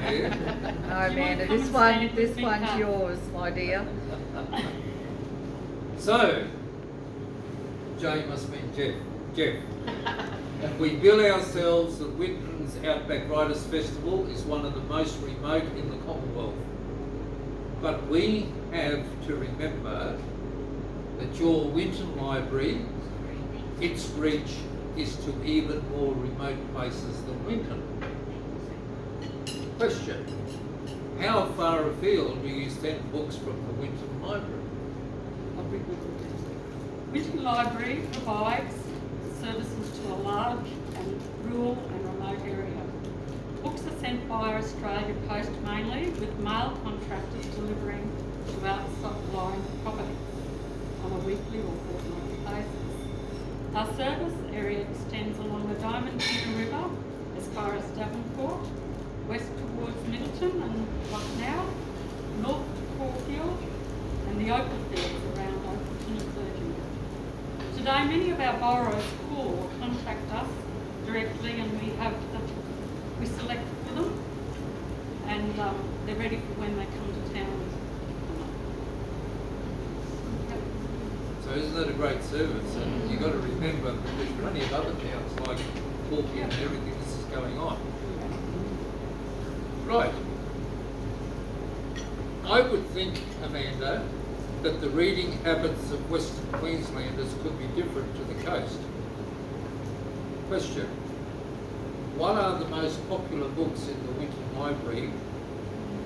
there. No, Amanda, this one's yours, my dear. So, Jay must mean Jeff. We bill ourselves that Winton's Outback Writers Festival is one of the most remote in the Commonwealth. But we have to remember that your Winton Library, its reach is to even more remote places than Winton. Question: how far afield do you send books from the Winton Library? Winton Library provides services to a large and rural and remote area. Books are sent via Australia Post mainly, with mail contractors delivering to outlying properties on a weekly or fortnightly basis. Our service area extends along the Diamond River as far as Devonport, west towards Middleton and Lucknow, north to Caulfield, and the open fields around Oakleton and Clergyman. Today, many of our borrowers call or contact us directly, and we select for them, and they're ready for when they come to town. So isn't that a great service? And you've got to remember that there's plenty of other towns like Caulfield and everything this is going on. Right. I would think, Amanda, that the reading habits of Western Queenslanders could be different to the coast. Question: what are the most popular books in the Winton Library,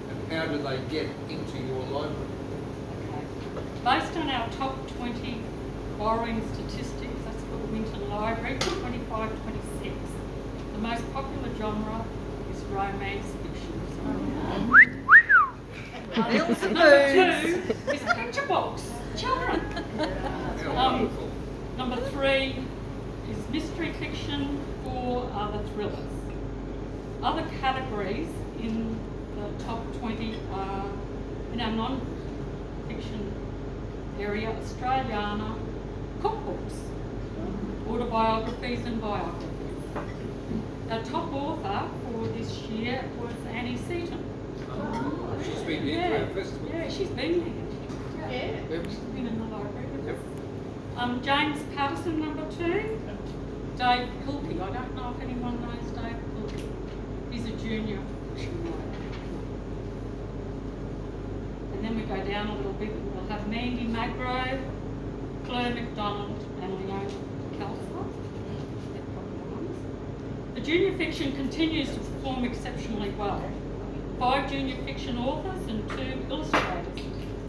and how do they get into your library? Based on our top 20 borrowing statistics, that's for the Winton Library, 25-26, the most popular genre is romance fiction. Number 2 is picture books, children. Number 3 is mystery fiction, 4 are the thrillers. Other categories in the top 20 are in our non-fiction area: Australiana, cookbooks, autobiographies and biographies. Our top author for this year was Annie Seaton. She's been here for our festival. Yeah, she's been here. Yep. She's been in the library with Yep. us. James Patterson, number 2. Dave Pilkey. I don't know if anyone knows Dave Pilkey. He's a junior fiction writer. And then we go down a little bit and we'll have Mandy Magro, Claire McDonald and Leona Kelso. The junior fiction continues to perform exceptionally well. 5 junior fiction authors and 2 illustrators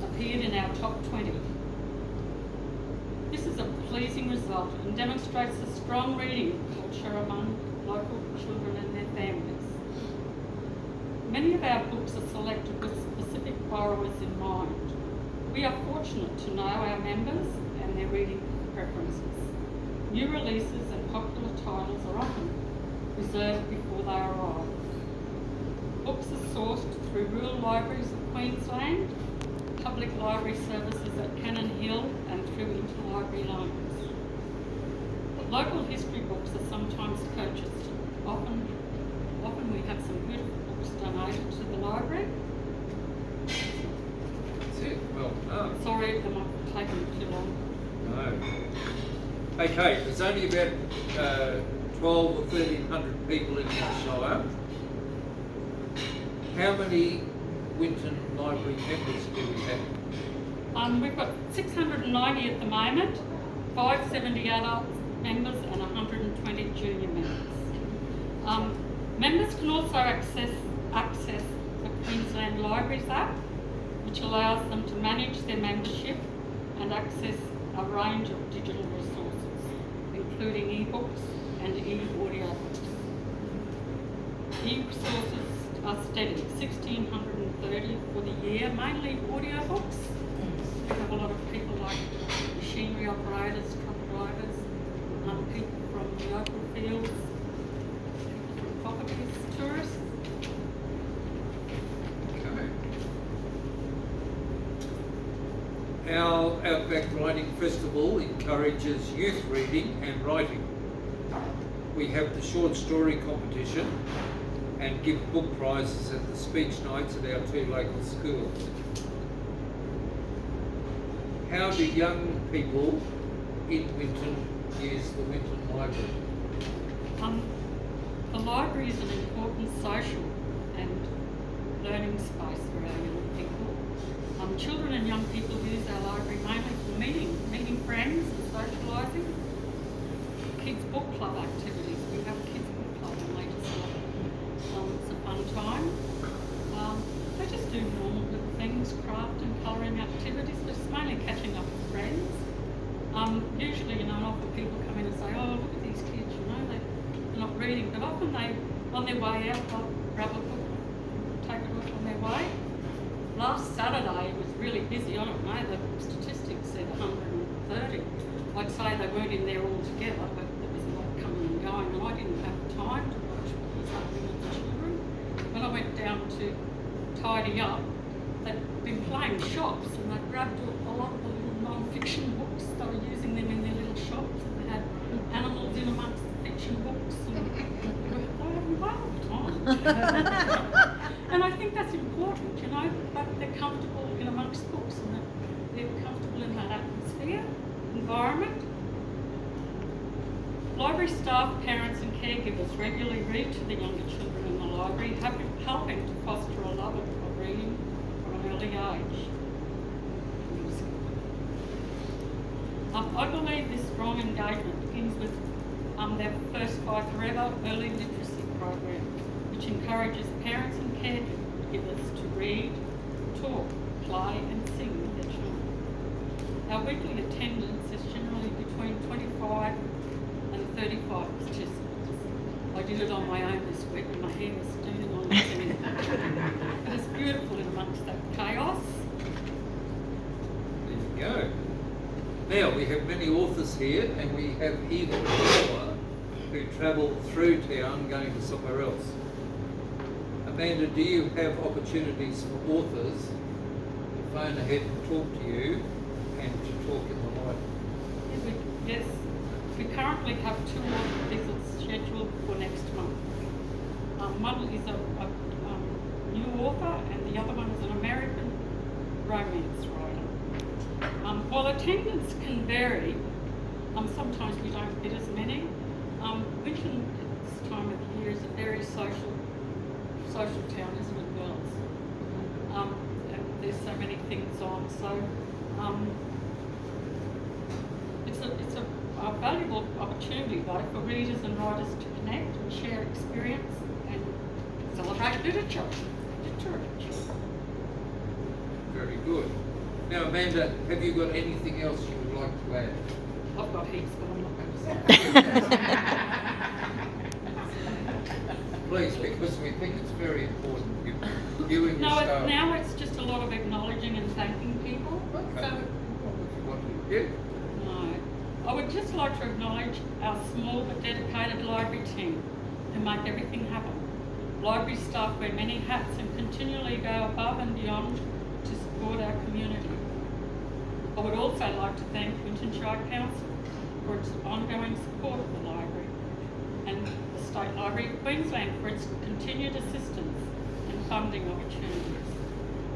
appeared in our top 20. This is a pleasing result and demonstrates a strong reading culture among local children and their families. Many of our books are selected with specific borrowers in mind. We are fortunate to know our members and their reading preferences. New releases and popular titles are often reserved before they arrive. Books are sourced through rural libraries of Queensland, public library services at Cannon Hill and through interlibrary loans. Local history books are sometimes purchased. Often we have some beautiful books donated to the library. That's it. Well done. Sorry if I'm taking too long. No. Okay, there's only about 12 or 1,300 people in our shire. How many Winton Library members do we have? We've got 690 at the moment, 570 adult members and 120 junior members. Members can also access the Queensland Libraries app, which allows them to manage their membership and access a range of digital resources, including e-books and e-audiobooks. E-resources are steady, 1,630 for the year, mainly audiobooks. We have a lot of people like machinery operators, truck drivers, people from the open fields, people from properties, tourists. Okay. Our Outback Writing Festival encourages youth reading and writing. We have the short story competition and give book prizes at the speech nights at our 2 local schools. How do young people in Winton use the Winton Library? The library is an important social and learning space for our young people. Children and young people use our library mainly for meeting friends and socialising. Kids book club activities. We have a kids book club and they just love it. It's a fun time. They just do normal little things, craft and colouring activities, but it's mainly catching up with friends. Usually, often people come in and say, oh, look at these kids, they're not reading, but often they, on their way out, they'll grab a book, take it off on their way. Last Saturday it was really busy. I don't know, the statistics said 130. I'd say they weren't in there all together, but there was a lot coming and going, and I didn't have time to watch what was happening with the children. When I went down to tidy up, they'd been playing shops and they grabbed a lot of the little non-fiction books. They were using them in their little shops. They had animals in amongst the fiction books, and they were having a whale time. And I think that's important, but they're comfortable in amongst books and that they're comfortable in that atmosphere, environment. Library staff, parents and caregivers regularly read to the younger children in the library, helping to foster a love of reading from an early age. I believe this strong engagement begins with their First Five Forever early literacy program, which encourages parents and caregivers to read, talk, play and sing with their children. Our weekly attendance is generally between 25 and 35 participants. I did it on my own this week and my hair was standing on the end. But it's beautiful in amongst that chaos. There you go. Now, we have many authors here and we have even more who travel through town going to somewhere else. Amanda, do you have opportunities for authors to phone ahead and talk to you and to talk in the library? Yes, we currently have 2 author visits scheduled for next month. One is a new author and the other one is an American romance writer. While attendance can vary, sometimes we don't get as many. Winton at this time of year is a very social town, isn't it, girls? And there's so many things on, so it's a valuable opportunity though for readers and writers to connect and share experience and celebrate literature. Very good. Now, Amanda, have you got anything else you would like to add? I've got heaps, but I'm not going to say. Please, because we think it's very important. You and your staff. Now it's just a lot of acknowledging and thanking people. Okay. So, Yeah. no. I would just like to acknowledge our small but dedicated library team who make everything happen. Library staff wear many hats and continually go above and beyond to support our community. I would also like to thank Winton Shire Council for its ongoing support of the library and the State Library of Queensland for its continued assistance and funding opportunities.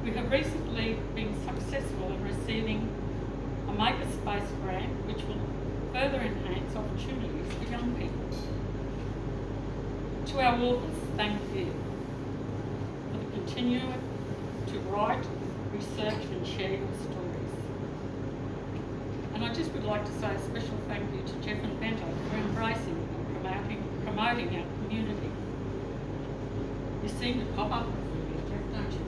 We have recently been successful in receiving a Makerspace grant which will further enhance opportunities for young people. To our authors, thank you for the continuing to write, research and share your stories. And I just would like to say a special thank you to Jeff and Bento for embracing and promoting our community. You seem to pop up everywhere, Jeff, don't you?